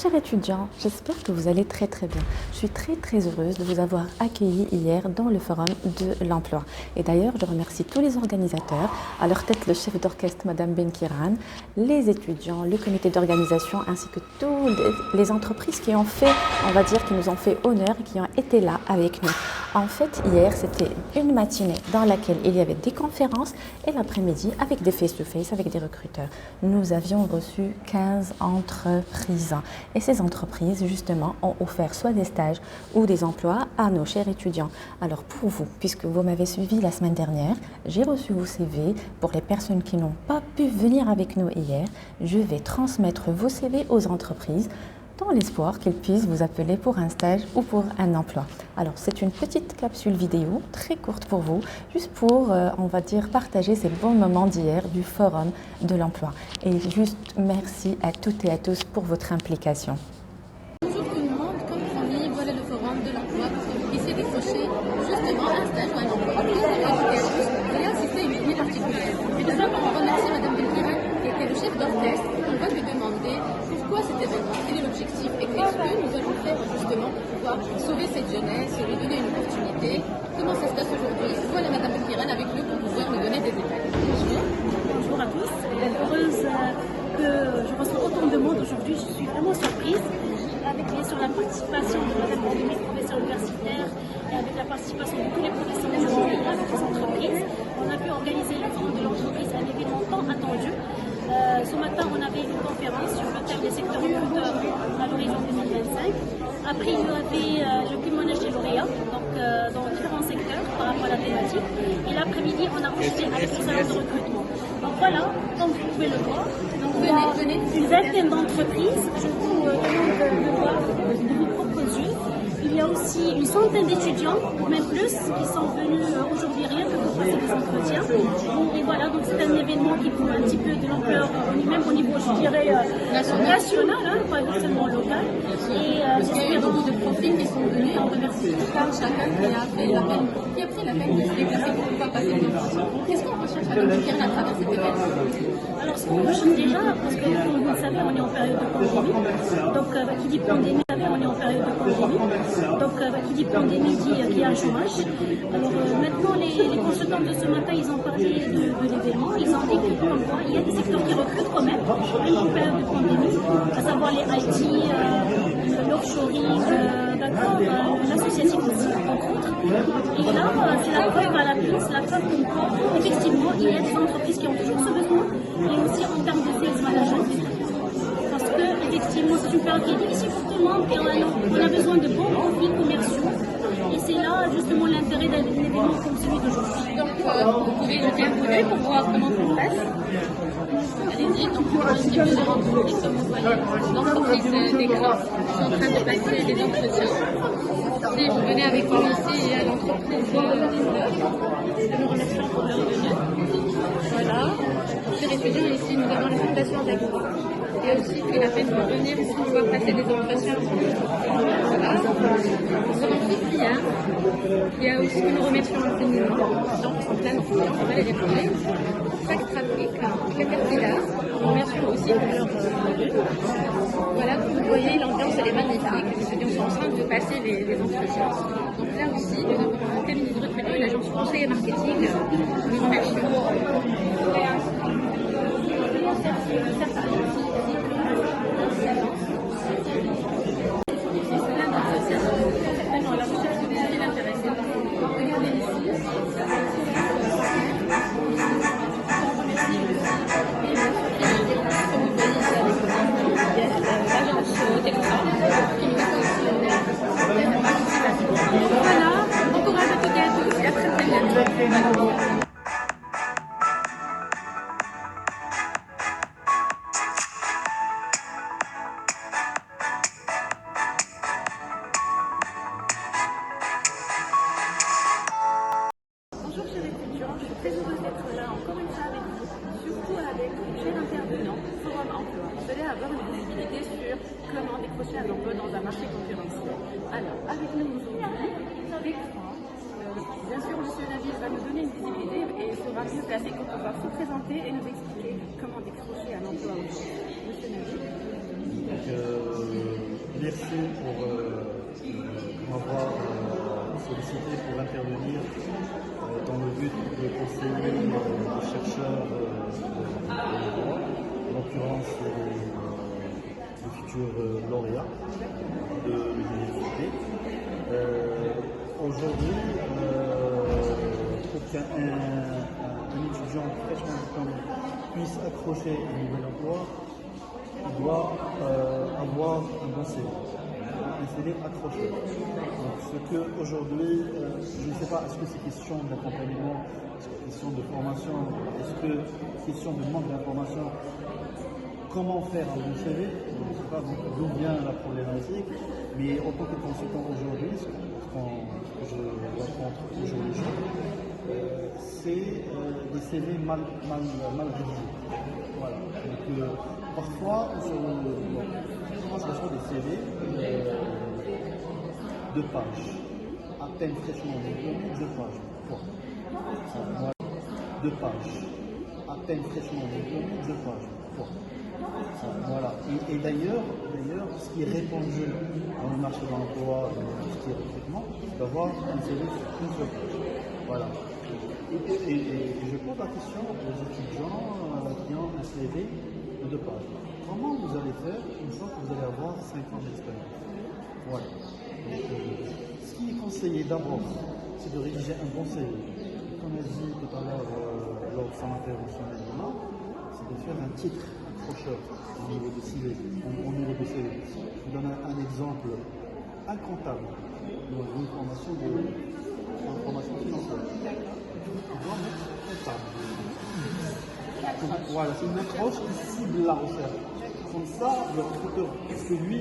chers étudiants, j'espère que vous allez très bien. Je suis très heureuse de vous avoir accueillis hier dans le forum de l'emploi. Et d'ailleurs, je remercie tous les organisateurs, à leur tête le chef d'orchestre Madame Benkiran, les étudiants, le comité d'organisation ainsi que toutes les entreprises qui ont fait, on va dire, qui nous ont fait honneur et qui ont été là avec nous. En fait, hier, c'était une matinée dans laquelle il y avait des conférences et l'après-midi avec des face-to-face, avec des recruteurs. Nous avions reçu 15 entreprises. Et ces entreprises, justement, ont offert soit des stages ou des emplois à nos chers étudiants. Alors pour vous, puisque vous m'avez suivi la semaine dernière, j'ai reçu vos CV. Pour les personnes qui n'ont pas pu venir avec nous hier, je vais transmettre vos CV aux entreprises dans l'espoir qu'ils puissent vous appeler pour un stage ou pour un emploi. Alors c'est une petite capsule vidéo très courte pour vous, juste pour, on va dire, partager ces bons moments d'hier du forum de l'emploi. Et juste merci à toutes et à tous pour votre implication. Bonjour tout le monde, comme promis, voilà le forum de l'emploi pour que vous puissiez décrocher justement un stage ou un emploi. J'ai assisté à une journée particulière. Et tout simplement, on remercie Madame Benkiran qui était le chef d'orchestre. On va lui demander pourquoi cet événement, quel est l'objectif et qu'est-ce que nous allons faire justement pour pouvoir sauver cette jeunesse, lui donner une opportunité. Comment ça se passe aujourd'hui? Voilà Madame Benkiran avec nous pour pouvoir nous donner des détails. Bonjour. Bonjour à tous, heureuse que je reçois autant de monde aujourd'hui, je suis vraiment surprise avec bien sûr la participation de Madame Benkiran, professeur universitaire, et avec la participation de tous les professionnels avec les entreprises. On a pu organiser le forum de l'entreprise, un événement tant attendu. Ce matin, on avait une conférence sur le thème des secteurs recruteurs à l'horizon 2025. Après, il y avait le témoignage des lauréats, donc dans différents secteurs par rapport à la thématique. Et l'après-midi, on a enchaîné avec le salon de recrutement. Donc voilà, comme vous pouvez le voir, donc, il y a une vingtaine d'entreprises. Je vous demande de voir de vos propres yeux. Il y a aussi une centaine d'étudiants, même plus, qui sont venus aujourd'hui rien que pour passer des entretiens. Et voilà, donc c'est un événement qui prend un petit peu de l'ampleur, même au niveau, je dirais, national, hein, pas seulement local. Et Il y a beaucoup de profils qui sont venus. On remercie chacun qui a pris la peine de se déplacer pour pouvoir passer des entretiens. Qu'est-ce qu'on recherche Madame Benkiran à travers cet événement? Alors, ce qu'on recherche déjà, parce que comme vous le savez, on est en période de pandémie. Donc, qui dit pandémie, on est en période de pandémie. Donc, qui dit pandémie dit qu'il y a un chômage. Alors, maintenant, les consultants de ce matin, ils ont parlé de l'événement. Ils ont dit qu'il y a des secteurs qui recrutent quand même, en période de pandémie, à savoir les IT, l'offshoring, l'associatif aussi, entre autres. Et là, c'est la preuve à la pièce, la preuve qu'effectivement, il y a des entreprises qui ont toujours ce besoin, et aussi en termes de sales management. Parce que, effectivement, c'est une période qui est difficile pour tout le monde et on a besoin de bons profils commerciaux. Et c'est là, justement, l'intérêt d'un événement comme celui d'aujourd'hui. Donc, vous pouvez jeter un coup d'œil pour voir comment ça se passe. Allez-y, donc, un petit peu de l'entreprise, comme vous voyez. L'entreprise d'écran sont en train de passer des entretiens. Si vous venez avec nous ici à l'entreprise nous remercions pour leur venue. Voilà. Chers étudiants, ici, nous avons la fondation d'Agro. Et aussi pris la peine de venir pour pouvoir passer des entretiens. Voilà. Nous avons tous bien. Il y a aussi que nous remercions infiniment. Donc, ils sont plein d'enfants, on va les retrouver. Chaque trafic, Caterpillar. Nous remercions aussi pour leur venue. Voilà, comme vous voyez, l'ambiance elle est magnifique. Les étudiants sont en train de passer les entretiens. Donc là aussi, nous avons un cabinet de recrutement et l'agence conseil et marketing. Nous remercions. Voilà, encourage à toutes et à tous et à très bientôt. Bonjour chers étudiants, je suis très heureuse d'être là encore une fois avec vous, surtout avec un jeune intervenant, Forum Emploi. Vous allez avoir une visibilité sur comment décrocher un emploi dans un marché concurrentiel. Alors, avec nous aujourd'hui, Bertrand, bien sûr, M. Nabil va nous donner une visibilité et sera mieux placé pour pouvoir se présenter et nous expliquer comment décrocher un emploi aujourd'hui. M. Nabil. merci pour m'avoir sollicité pour intervenir dans le but de conseiller les chercheurs en l'occurrence les futurs lauréats de l'université. Aujourd'hui, pour qu'un étudiant fraîchement diplômé puisse accrocher un nouvel emploi, il doit avoir un bon CV, un CV accroché. Donc, ce que aujourd'hui, je ne sais pas, est-ce que c'est question d'accompagnement, est-ce que c'est question de formation, est-ce que c'est question de manque d'information, comment faire un bon CV, je ne sais pas d'où vient la problématique, mais en tant que consultant aujourd'hui, ce que je rencontre aujourd'hui, c'est des CV mal rédigés. Voilà. Donc, parfois, moi je reçois des CV de pages, à peine fraîchement diplômés, 2 pages. Pourquoi? Voilà. 2 pages, à peine fraîchement diplômés, 2 pages. Pourquoi? Voilà. Et d'ailleurs, ce qui est répandu dans le marché de l'emploi, dans tout ce qui est recrutement, c'est d'avoir un CV sur une seule page. Voilà. Et je pose la question aux étudiants qui ont un CV de 2 pages. Comment vous allez faire une fois que vous allez avoir 5 ans d'expérience? Voilà. Donc, ce qui est conseillé d'abord, c'est de rédiger un bon CV. Comme a dit tout à l'heure lors de son intervention, c'est de faire un titre accrocheur au niveau de CV. Au niveau de CV. Je vous donne un exemple. Un comptable, une formation financière. On doit mettre comptable. Voilà, c'est une approche qui cible la recherche. Comme ça, le recruteur, parce que lui,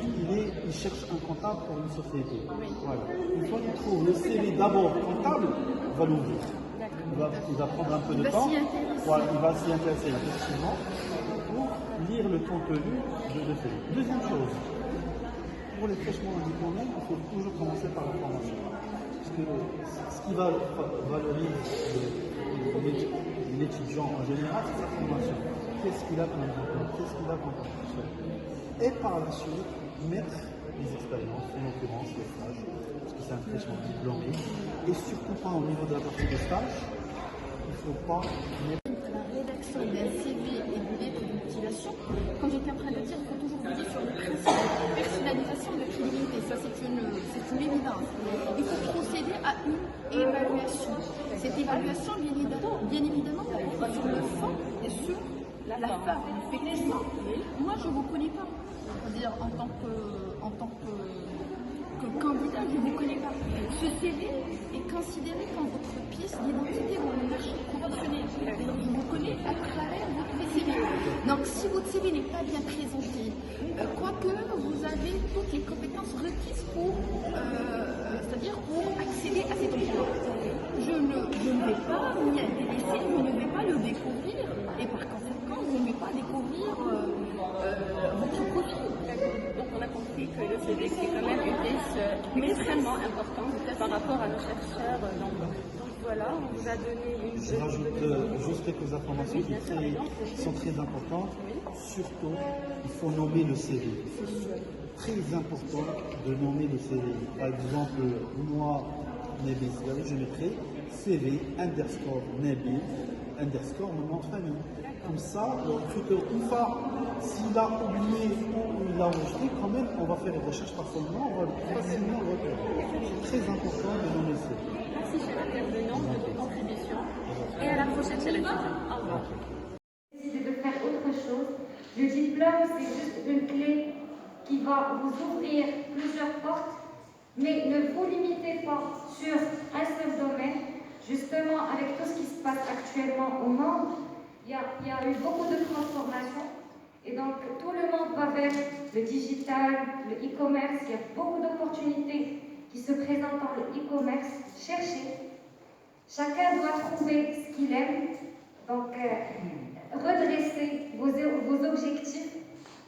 il cherche un comptable pour une société. Voilà. Une fois qu'il trouve le CV d'abord comptable, il va l'ouvrir. Il va prendre un peu de temps. Voilà, il va s'y intéresser effectivement pour lire le contenu de CV. Deuxième chose, pour les fraîchement diplômés, il faut toujours commencer par la formation. Parce que ce qui va valoriser l'étudiant en général, c'est sa formation. Qu'est-ce qu'il a comme diplôme? Qu'est-ce qu'il a comme formation? Et par la suite, mettre les expériences, en l'occurrence les stages, parce que c'est un fraîchement diplômé. Et surtout pas au niveau de la partie de stage, il ne faut pas mettre. La rédaction d'un CV et de lettres de motivation, comme j'étais en train de dire, il faut toujours veiller sur le principe de personnalisation de crédibilité. Ça, c'est une évidence. Il faut procéder à une évaluation. Cette évaluation, bien évidemment, va être sur le fond et sur la forme. Effectivement, moi, je ne vous connais pas. C'est-à-dire, en tant que candidat, je ne vous connais pas. Ce CV est considéré comme votre pièce d'identité dans le marché professionnel. Je vous connais à travers votre CV. Donc, si votre CV n'est pas bien présenté, quoique vous avez toutes les compétences requises pour, c'est-à-dire pour accéder à cet emploi, je ne vais pas m'y intéresser, je ne vais pas le découvrir, et par conséquent, je ne vais pas découvrir votre profil. Donc on a compris que le CV c'est quand même une pièce extrêmement importante par rapport à nos chercheurs. Donc voilà, on vous a donné une. Je rajoute juste quelques informations qui sont très importantes. Surtout, il faut nommer le CV. Très important de nommer le CV. Par exemple, moi, Nabil, je mettrai CV underscore Nabil underscore mon nom de famille. Comme ça, le recruteur, une fois, s'il a oublié ou il a enregistré, quand même, on va faire des recherches par son nom, on va facilement le repérer. C'est très important de nommer le CV. Merci, chers intervenants, de vos contributions. Et à la prochaine, chers étudiants. Au revoir. Décidez de faire autre chose. Le diplôme, c'est juste une clé qui va vous ouvrir plusieurs portes, mais ne vous limitez pas sur un seul domaine. Justement, avec tout ce qui se passe actuellement au monde, il y a eu beaucoup de transformations et donc tout le monde va vers le digital, le e-commerce. Il y a beaucoup d'opportunités qui se présentent dans le e-commerce. Cherchez. Chacun doit trouver ce qu'il aime. Donc, redressez vos objectifs,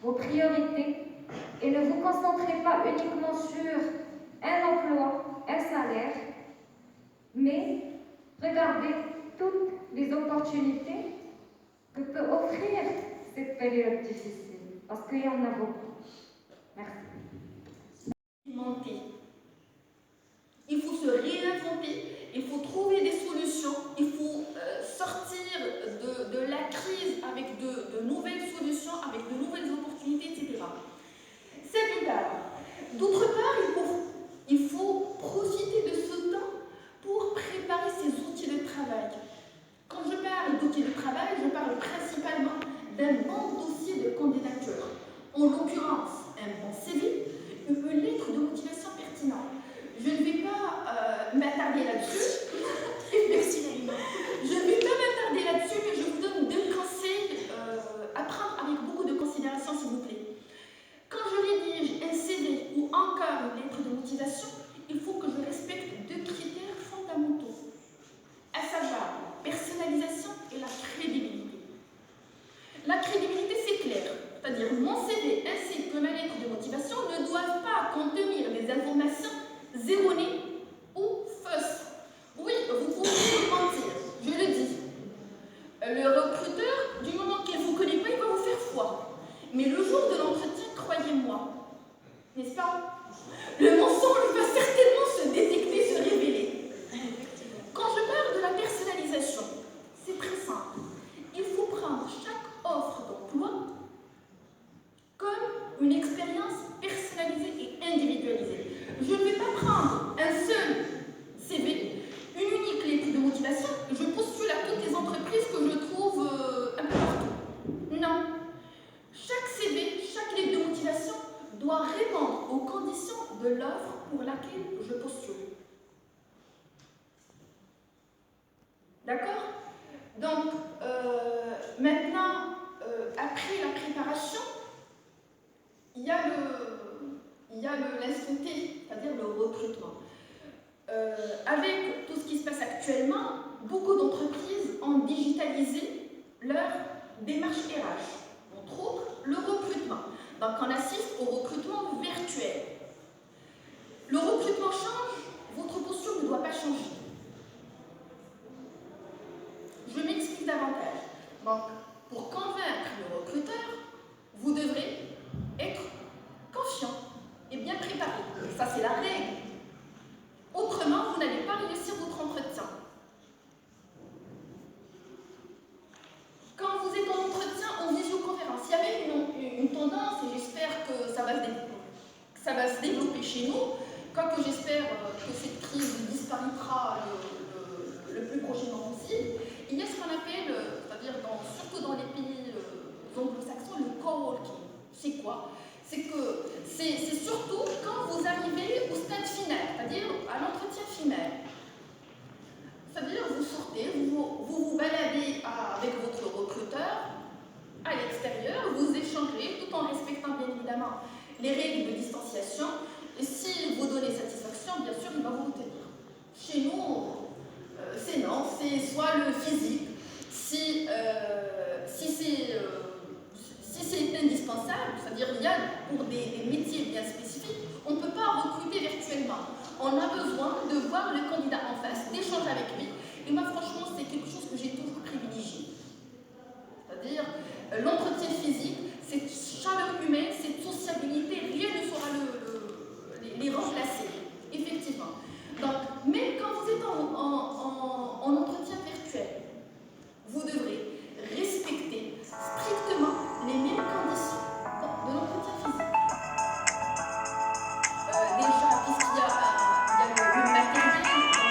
vos priorités et ne vous concentrez pas uniquement sur un emploi, un salaire, mais regardez toutes les opportunités que peut offrir cette période difficile, parce qu'il y en a beaucoup. Merci. expérimenter. Il faut se réinventer, il faut trouver des solutions, il faut sortir de la crise avec de nouvelles solutions, avec de nouvelles opportunités, etc. C'est d'une part. D'autre part, il faut profiter de ce temps pour préparer ses outils de travail. Quand je parle d'outils de travail, je parle principalement d'un bon dossier de candidature. En l'occurrence, un bon CV, une lettre de motivation pertinente. Je ne vais pas m'attarder là-dessus. Merci Naïma. Je ne vais pas m'attarder là-dessus, mais je vous donne 2 conseils à prendre avec beaucoup de considération, s'il vous plaît. Quand je rédige un CV ou encore une lettre de motivation, il faut que je respecte 2 critères fondamentaux, à savoir la personnalisation et la crédibilité. La crédibilité, c'est clair, c'est-à-dire mon CV ainsi que ma lettre de motivation ne doivent pas contenir des informations erronées ou fausses. Oui, vous pouvez me mentir, je le dis. Le recruteur, du moment qu'il ne vous connaît pas, il va vous faire foi. Mais le jour de l'entretien, croyez-moi, n'est-ce pas? Le mensonge va certainement se détecter, se révéler. Quand je parle de la personnalisation, c'est très simple. Il faut prendre chaque offre d'emploi comme une expérience personnalisée et individualisée. Je ne vais pas prendre un seul CV, une unique lettre de motivation, et je postule à toutes les entreprises que je trouve un peu partout. Non. Chaque CV, chaque lettre de motivation doit répondre aux conditions de l'offre pour laquelle je postule. D'accord? Donc, maintenant, après la préparation, il y a l'instant T, c'est-à-dire le recrutement. Avec tout ce qui se passe actuellement, beaucoup d'entreprises ont digitalisé leur démarche RH, entre autres le recrutement. Donc on assiste au recrutement virtuel. Le recrutement change, votre posture ne doit pas changer. Je m'explique davantage. Donc, pour convaincre le recruteur, vous devrez être confiant et bien préparé. Ça, c'est la règle. Autrement, vous n'allez pas réussir votre entretien. Quand vous êtes en entretien en visioconférence, il y avait une tendance, et j'espère que ça va se développer chez nous, quoique j'espère que cette crise disparaîtra le plus prochainement possible. Il y a ce qu'on appelle, c'est-à-dire surtout dans les pays anglo-saxons, le coworking. C'est quoi? C'est que c'est surtout quand vous arrivez au stade final, c'est-à-dire à l'entretien final. C'est-à-dire vous sortez, vous baladez avec votre recruteur à l'extérieur, vous échangez tout en respectant bien évidemment les règles de distanciation. Et si vous donnez satisfaction, bien sûr, il va vous retenir. Chez nous, c'est non, c'est soit le physique, si c'est indispensable, c'est-à-dire il y a pour des métiers bien spécifiques, on ne peut pas recruter virtuellement. On a besoin de voir le candidat en face, d'échanger avec lui. Et moi, franchement, c'est quelque chose que j'ai toujours privilégié. C'est-à-dire, l'entretien physique, cette chaleur humaine, cette sociabilité, rien ne saura les remplacer, effectivement. Donc, même quand vous êtes en entretien virtuel, vous devrez respecter strictement les mêmes conditions de l'entretien physique. Déjà, puisqu'il y a le matériel,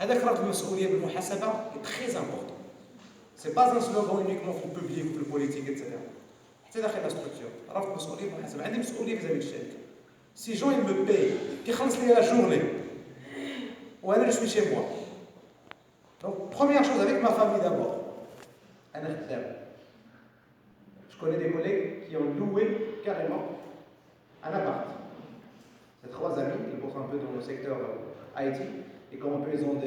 هذاك راه المسؤوليه بالمحاسبه très important. C'est pas un slogan uniquement في البوبليك وفي البوليتيك etc. حتى داخل لا ستركتور راه المسؤوليه بالمحاسبه. عندي مسؤوليه في الشركه. Si Jean il me paye كيخلص لي la journée وانا je suis chez moi. Donc première chose avec ma famille d'abord. انا خدام. Je connais des collègues qui ont loué carrément un appart. C'est 3 amis, ils bossent un peu dans le secteur IT, et comme un peu ils ont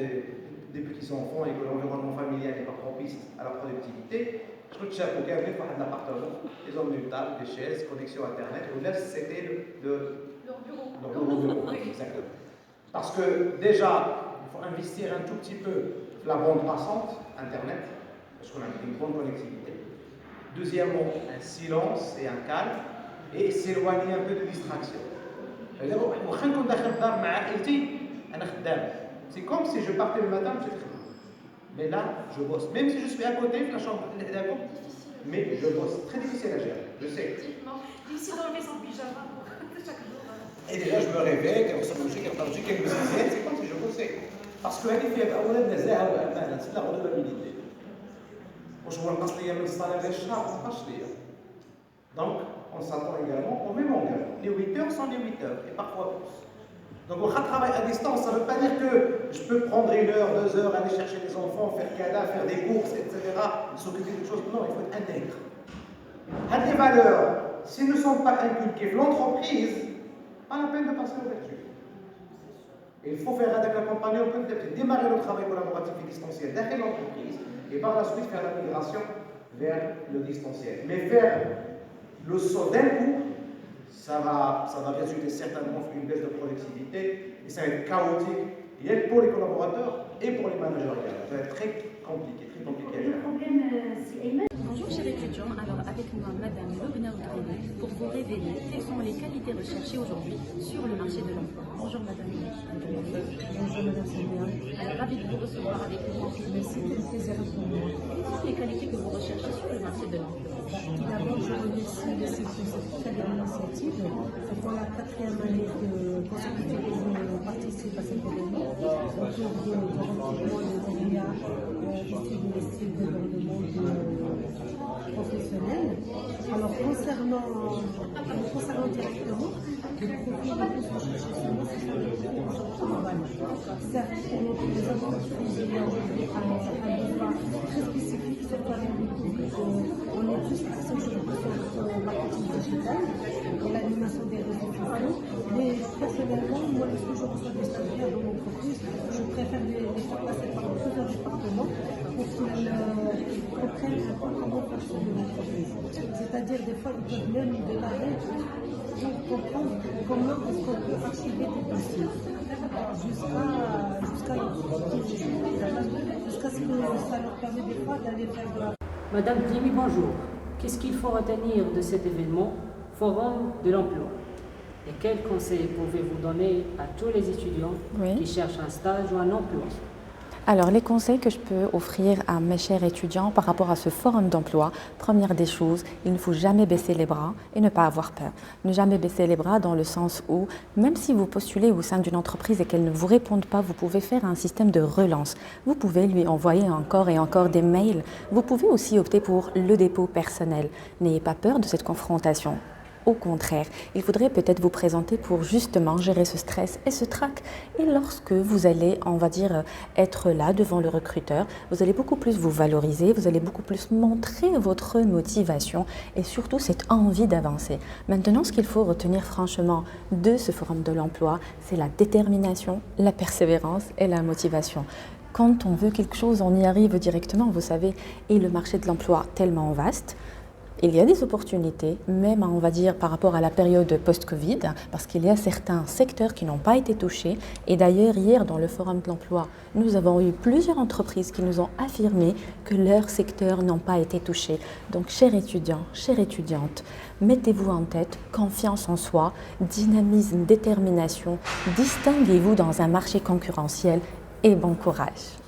des petits-enfants et que l'environnement familial n'est pas propice à la productivité, je trouve que chaque fois qu'ils ont un appartement, ils ont une table, des chaises, connexion Internet, et là c'était Leur bureau. leur bureau. Exactement. Parce que déjà, il faut investir un tout petit peu la bande passante, Internet, parce qu'on a une bonne connectivité. Deuxièmement, un silence et un calme, et s'éloigner un peu de distraction. C'est comme si je partais le matin, mais là, je bosse. Même si je suis à côté de la chambre, mais je bosse. Très difficile à gérer, je sais. Difficile d'enlever son pyjama chaque jour. Et déjà, je me réveille, c'est comme si je bossais. Parce que la c'est la redevabilité. Donc, on s'attend également au même engagement. Les 8 heures sont les 8 heures, et parfois plus. Donc, on travaille à distance, ça ne veut pas dire que je peux prendre 1 heure, 2 heures, aller chercher les enfants, faire cala, faire des courses, etc., s'occuper de choses. Non, il faut être intègre. Les valeurs, s'ils ne sont pas inculquées, l'entreprise, pas la peine de passer au vertu. Il faut faire avec l'accompagnement, peut-être démarrer le travail collaboratif et distanciel derrière l'entreprise, et par la suite faire la migration vers le distanciel. Mais faire le saut d'un coup, ça va résulter certainement une baisse de productivité et ça va être chaotique et pour les collaborateurs et pour les managers. Ça va être très compliqué à gérer. Bonjour chers étudiants, alors avec moi Madame Logner Grélé pour vous révéler quelles sont les qualités recherchées aujourd'hui sur le marché de l'emploi. Bonjour Madame. Bonjour Madame Samia. Alors ravi de vous recevoir avec nous. Merci, c'est un plaisir pour moi. Quelles sont les qualités que vous recherchez sur le marché de l'emploi? Tout d'abord, je remercie le CIF pour cette très belle initiative. C'est pour la 4e année consécutive que je participe à cet événement autour du renforcement des aléas distribués dans le monde professionnel. Alors, concernant directement, le profil le plus recherché sur moi, c'est sur les profils. Certes, pour les entreprises, il y a aujourd'hui un besoin très spécifique, surtout avec le public. On est plus axé sur le marketing digital et l'animation des réseaux sociaux. Mais personnellement, moi, lorsque je reçois des stagiaires dans mon entreprise, je préfère les faire passer par plusieurs départements pour qu'ils comprennent un peu comment fonctionne l'entreprise. C'est-à-dire, des fois, ils peuvent même démarrer pour comprendre comment est-ce qu'on peut archiver des dossiers jusqu'à ce que ça leur permet des fois d'aller faire de la... Madame Dimi, bonjour. Qu'est-ce qu'il faut retenir de cet événement, Forum de l'emploi? Et quels conseils pouvez-vous donner à tous les étudiants qui cherchent un stage ou un emploi? Alors, les conseils que je peux offrir à mes chers étudiants par rapport à ce forum d'emploi, première des choses, il ne faut jamais baisser les bras et ne pas avoir peur. Ne jamais baisser les bras dans le sens où, même si vous postulez au sein d'une entreprise et qu'elle ne vous réponde pas, vous pouvez faire un système de relance. Vous pouvez lui envoyer encore et encore des mails. Vous pouvez aussi opter pour le dépôt personnel. N'ayez pas peur de cette confrontation. Au contraire, il faudrait peut-être vous présenter pour justement gérer ce stress et ce trac. Et lorsque vous allez, on va dire, être là devant le recruteur, vous allez beaucoup plus vous valoriser, vous allez beaucoup plus montrer votre motivation et surtout cette envie d'avancer. Maintenant, ce qu'il faut retenir franchement de ce forum de l'emploi, c'est la détermination, la persévérance et la motivation. Quand on veut quelque chose, on y arrive directement, vous savez, et le marché de l'emploi tellement vaste. Il y a des opportunités, même on va dire par rapport à la période post-Covid, parce qu'il y a certains secteurs qui n'ont pas été touchés. Et d'ailleurs, hier, dans le Forum de l'emploi, nous avons eu plusieurs entreprises qui nous ont affirmé que leurs secteurs n'ont pas été touchés. Donc, chers étudiants, chères étudiantes, mettez-vous en tête confiance en soi, dynamisme, détermination, distinguez-vous dans un marché concurrentiel et bon courage.